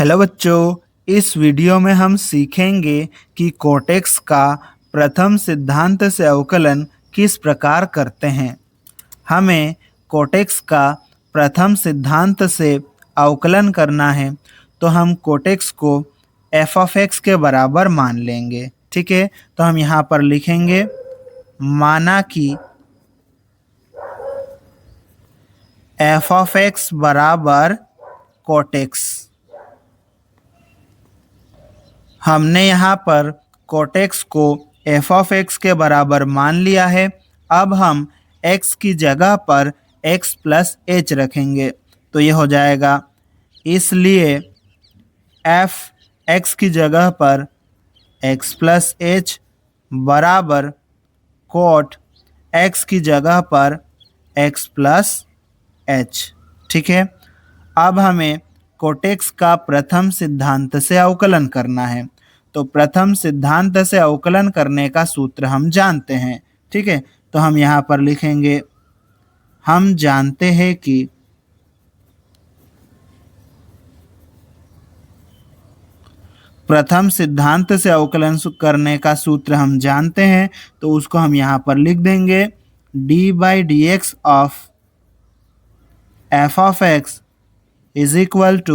Hello बच्चों, इस video में हम सीखेंगे कि कोटेक्स का प्रथम सिद्धांत से अवकलन किस प्रकार करते हैं। हमें कोटेक्स का प्रथम सिद्धांत से अवकलन करना है, तो हम कोटेक्स को f ऑफ x के बराबर मान लेंगे। ठीक है, तो हम यहाँ पर लिखेंगे माना कि f ऑफ x बराबर कोटेक्स। हमने यहाँ पर कोटेक्स को f ऑफ x के बराबर मान लिया है। अब हम x की जगह पर x प्लस h रखेंगे, तो ये हो जाएगा, इसलिए f x की जगह पर x प्लस h बराबर कोट x की जगह पर x प्लस h। ठीक है, अब हमें कोटेक्स का प्रथम सिद्धांत से अवकलन करना है, तो प्रथम सिद्धांत से अवकलन करने का सूत्र हम जानते हैं। ठीक है, तो हम यहाँ पर लिखेंगे, हम जानते हैं कि प्रथम सिद्धांत से अवकलन करने का सूत्र हम जानते हैं, तो उसको हम यहाँ पर लिख देंगे d/dx of f of x is equal to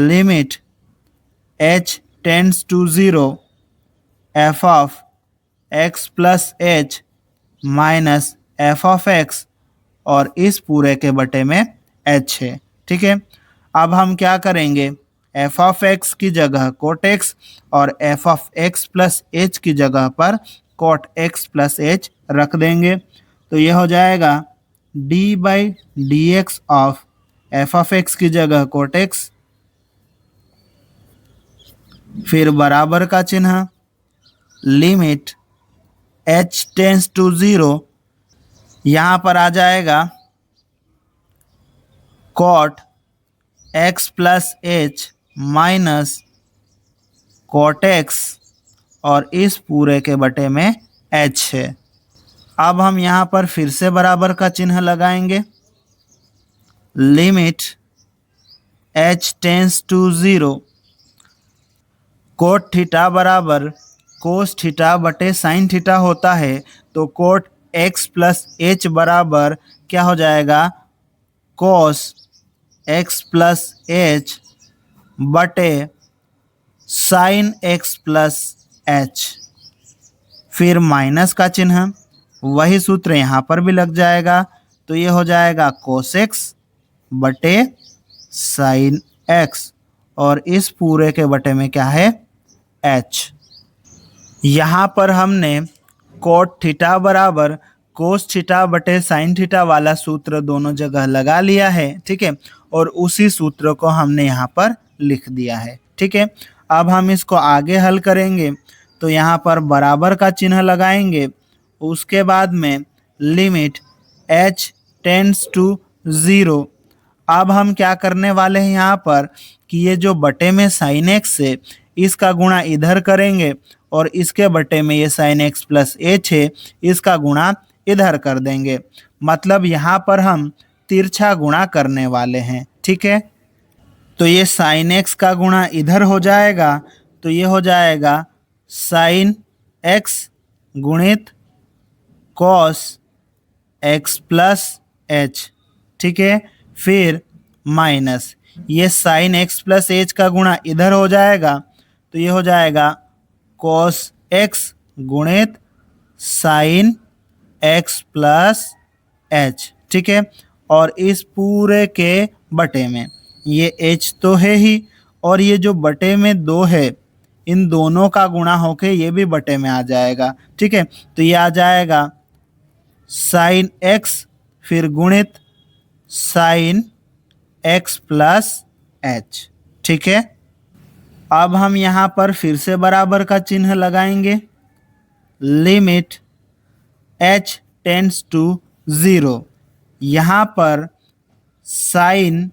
limit h tends to 0 f of x plus h minus f of x, और इस पूरे के बटे में h है। ठीक है, अब हम क्या करेंगे, f ऑफ x की जगह कोट x और f of x plus h की जगह पर कोट x प्लस h रख देंगे, तो ये हो जाएगा d/dx of f of x की जगह कोट x, फिर बराबर का चिन्ह, लिमिट h टेंस टू 0, यहाँ पर आ जाएगा cot x plus h minus cot x, और इस पूरे के बटे में h है। अब हम यहाँ पर फिर से बराबर का चिन्ह लगाएंगे, limit h tends to 0, cot theta बराबर कोस थीटा बटे साइन थीटा होता है, तो कोट x प्लस h बराबर क्या हो जाएगा, कोस x प्लस h बटे साइन x प्लस h, फिर माइनस का चिन्ह, वही सूत्र यहाँ पर भी लग जाएगा, तो ये हो जाएगा कोस x बटे साइन x, और इस पूरे के बटे में क्या है, h। यहाँ पर हमने कोट थीटा बराबर कोस थीटा बटे साइन थीटा वाला सूत्र दोनों जगह लगा लिया है। ठीक है, और उसी सूत्र को हमने यहाँ पर लिख दिया है। ठीक है, अब हम इसको आगे हल करेंगे, तो यहाँ पर बराबर का चिन्ह लगाएंगे, उसके बाद में लिमिट h टेंड्स टू 0। अब हम क्या करने वाले हैं यहाँ पर कि ये जो बटे में साइन x है, इसका गुणा इधर करेंगे, और इसके बटे में ये साइन x प्लस h है, इसका गुणा इधर कर देंगे। मतलब यहाँ पर हम तिरछा गुणा करने वाले हैं। ठीक है, तो ये साइन x का गुणा इधर हो जाएगा, तो ये हो जाएगा साइन x गुणित कॉस x प्लस h। ठीक है, फिर माइनस ये साइन x प्लस h का गुणा इधर हो जाएगा, तो ये हो जाएगा कॉस x गुणित साइन x प्लस h। ठीक है, और इस पूरे के बटे में ये h तो है ही, और ये जो बटे में 2 है, इन दोनों का गुणा होके ये भी बटे में आ जाएगा। ठीक है, तो ये आ जाएगा साइन x फिर गुणित साइन x प्लस h। ठीक है, अब हम यहाँ पर फिर से बराबर का चिन्ह लगाएंगे, लिमिट h टेंड्स टू 0, यहाँ पर sine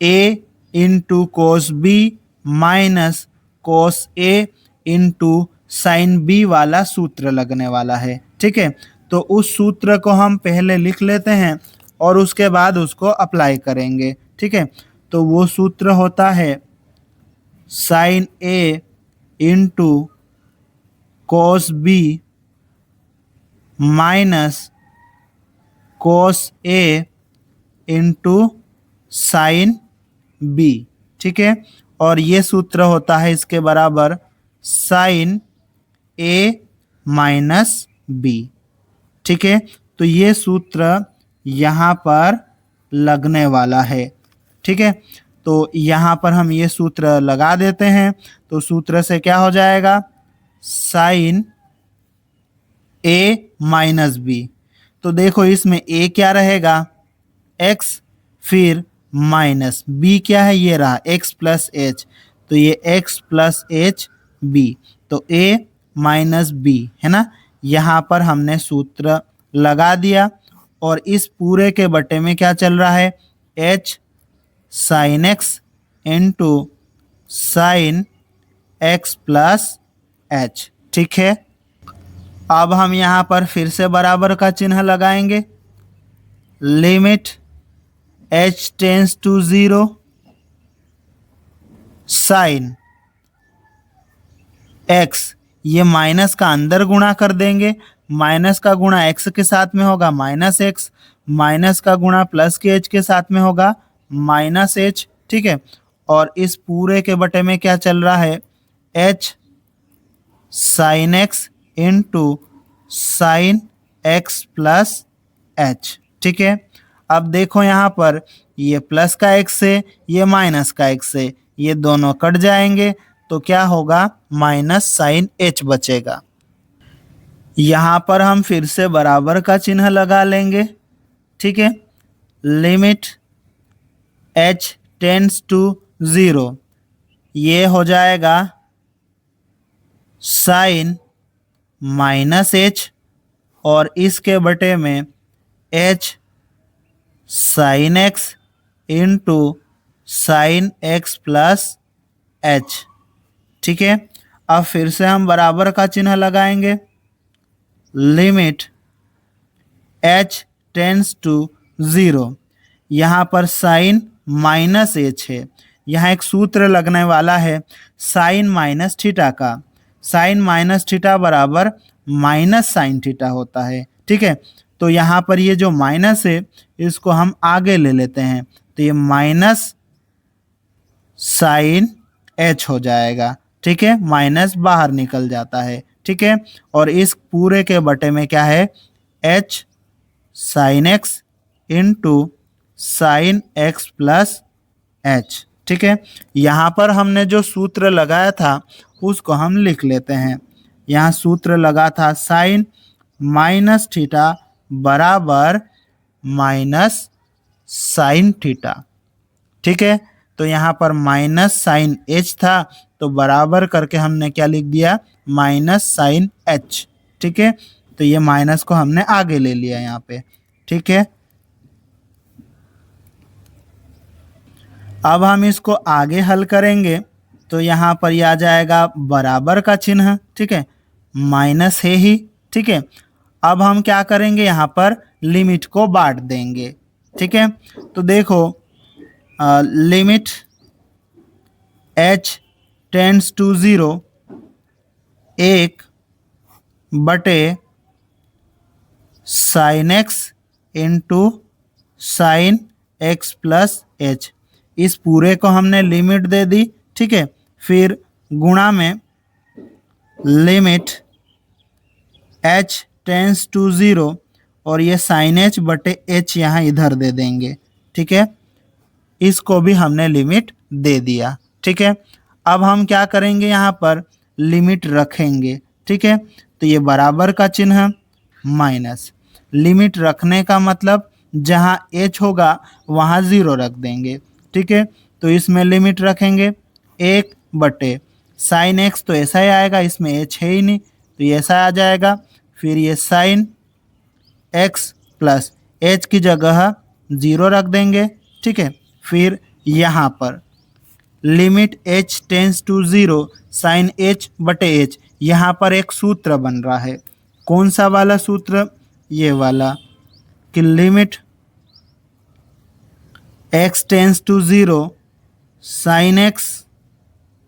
a into cos b minus cos a into sine b वाला सूत्र लगने वाला है। ठीक है, तो उस सूत्र को हम पहले लिख लेते हैं और उसके बाद उसको अप्लाई करेंगे। ठीक है, तो वो सूत्र होता है sine A into cos B minus cos A into sine B. ठीक है, और ये सूत्र होता है इसके बराबर साइन ए माइनस बी। ठीक है, तो ये सूत्र यहाँ पर लगने वाला है। ठीक है, तो यहाँ पर हम ये सूत्र लगा देते हैं। तो सूत्र से क्या हो जाएगा, साइन ए माइनस बी। तो देखो इसमें ए क्या रहेगा, एक्स, फिर माइनस बी क्या है, ये रहा एक्स प्लस एच, तो ये एक्स प्लस एच बी, तो ए माइनस बी है ना। यहाँ पर हमने सूत्र लगा दिया और इस पूरे के बटे में क्या चल रहा है, h sine x into sine x plus H. ठीक है, अब हम यहाँ पर फिर से बराबर का चिन्ह लगाएंगे। Limit h tends to 0 sine x, ये माइनस का अंदर गुणा कर देंगे, माइनस का गुणा x के साथ में होगा माइनस x, माइनस का गुणा प्लस के h के साथ में होगा माइनस h। ठीक है, और इस पूरे के बटे में क्या चल रहा है, h sine x into sine x plus h। ठीक है, अब देखो यहाँ पर ये प्लस का x से ये माइनस का x से ये दोनों कट जाएंगे, तो क्या होगा, माइनस साइन h बचेगा। यहाँ पर हम फिर से बराबर का चिन्ह लगा लेंगे। ठीक है, लिमिट h टेंस टू 0, ये हो जाएगा साइन माइनस h और इसके बटे में h sine x into sine x plus h। ठीक है, अब फिर से हम बराबर का चिन्ह लगाएंगे। लिमिट h टेंस टू 0, यहाँ पर साइन माइनस h है, यहाँ एक सूत्र लगने वाला है साइन माइनस थीटा का। साइन माइनस थीटा बराबर माइनस साइन थीटा होता है। ठीक है, तो यहाँ पर ये जो माइनस है इसको हम आगे ले लेते हैं, तो ये माइनस साइन h हो जाएगा। ठीक है, माइनस बाहर निकल जाता है। ठीक है, और इस पूरे के बटे में क्या है, h sine x into sine x plus h। ठीक है, यहाँ पर हमने जो सूत्र लगाया था उसको हम लिख लेते हैं। यहाँ सूत्र लगा था साइन माइनस थीटा बराबर माइनस साइन थीटा। ठीक है, तो यहाँ पर माइनस साइन h था, तो बराबर करके हमने क्या लिख दिया, माइनस साइन h। ठीक है, तो ये माइनस को हमने आगे ले लिया यहाँ पे। ठीक है, अब हम इसको आगे हल करेंगे, तो यहाँ पर यह आ जाएगा बराबर का चिन्ह। ठीक है, माइनस है ही। ठीक है, अब हम क्या करेंगे, यहाँ पर लिमिट को बांट देंगे। ठीक है, तो देखो लिमिट h टेंस टू 0, 1 बटे sine x into sine x plus h, इस पूरे को हमने लिमिट दे दी। ठीक है, फिर गुणा में लिमिट h टेंस टू 0 और ये साइन h बटे h यहाँ इधर दे देंगे। ठीक है, इसको भी हमने लिमिट दे दिया। ठीक है, अब हम क्या करेंगे, यहाँ पर लिमिट रखेंगे। ठीक है, तो ये बराबर का चिन्ह माइनस, लिमिट रखने का मतलब जहाँ h होगा वहाँ 0 रख देंगे। ठीक है, तो इसमें लिमिट रखेंगे 1 बटे साइन x, तो ऐसा ही आएगा, इसमें h है ही नहीं, तो ये ऐसा आ जाएगा। फिर ये साइन x प्लस h की जगह 0 रख देंगे। ठीक है, फिर यहाँ पर limit h tends to 0 sine h बटे h, यहाँ पर एक सूत्र बन रहा है। कौन सा वाला सूत्र, ये वाला, कि limit x tends to 0 sine x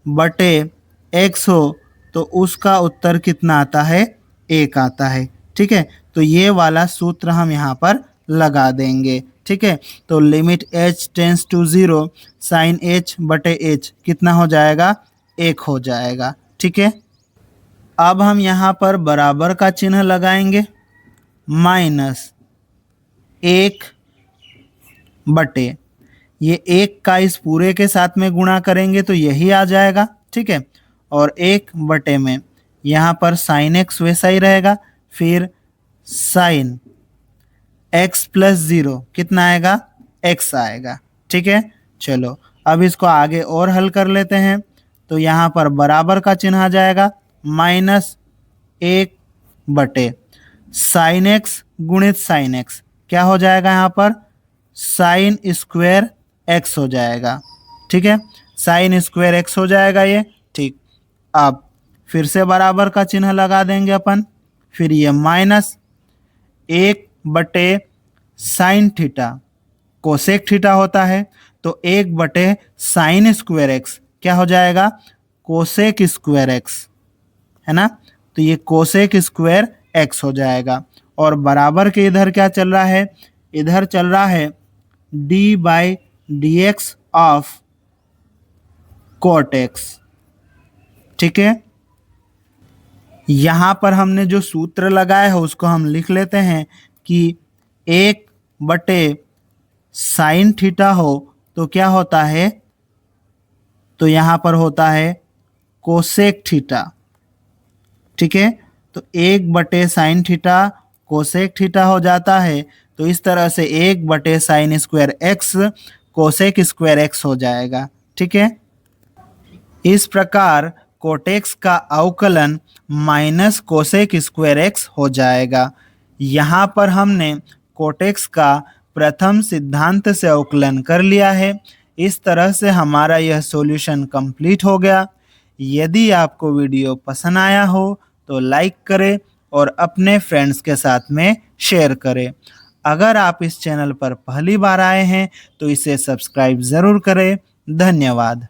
बटे एक्स हो तो उसका उत्तर कितना आता है, 1 आता है। ठीक है, तो ये वाला सूत्र हम यहाँ पर लगा देंगे। ठीक है, तो limit h tends to 0 sine h बटे h कितना हो जाएगा, 1 हो जाएगा। ठीक है, अब हम यहाँ पर बराबर का चिन्ह लगाएंगे, माइनस 1 बटे ये 1 का इस पूरे के साथ में गुणा करेंगे तो यही आ जाएगा। ठीक है, और 1 बटे में यहाँ पर साइन एक्स वैसा ही रहेगा, फिर साइन एक्स प्लस 0 कितना आएगा, x आएगा। ठीक है, चलो अब इसको आगे और हल कर लेते हैं। तो यहाँ पर बराबर का चिन्ह आ जाएगा, माइनस 1 बटे साइन एक्स गुणित साइन एक्स क्या हो जाएगा, यहाँ पर साइन स्क्वायर एक्स हो जाएगा। ठीक है, साइन स्क्वायर एक्स हो जाएगा ये। ठीक, अब फिर से बराबर का चिन्ह लगा देंगे अपन, फिर ये माइनस 1 बटे साइन थीटा कोसेक थीटा होता है, तो 1 बटे साइन स्क्वायर एक्स क्या हो जाएगा, कोसेक स्क्वायर एक्स, है ना। तो ये कोसेक स्क्वायर एक्स हो जाएगा। और बराबर के इधर क्या चल रहा है, इधर चल रहा है d by d x of cot x. ठीक है, यहाँ पर हमने जो सूत्र लगाया है उसको हम लिख लेते हैं कि 1 बटे साइन थीटा हो तो क्या होता है, तो यहाँ पर होता है कोसेक थीटा। ठीक है, तो 1 बटे साइन थीटा कोसेक थीटा हो जाता है। तो इस तरह से 1 बटे sine square x cosec square x हो जाएगा। ठीक है, इस प्रकार कोटेक्स का अवकलन माइनस कोसेक स्क्वायर एक्स हो जाएगा। यहाँ पर हमने कोटेक्स का प्रथम सिद्धांत से अवकलन कर लिया है। इस तरह से हमारा यह सॉल्यूशन कंप्लीट हो गया। यदि आपको वीडियो पसंद आया हो तो लाइक करें और अपने फ्रेंड्स के साथ में शेयर करें। अगर आप इस चैनल पर पहली बार आए हैं तो इसे सब्सक्राइब ज़रूर करें। धन्यवाद।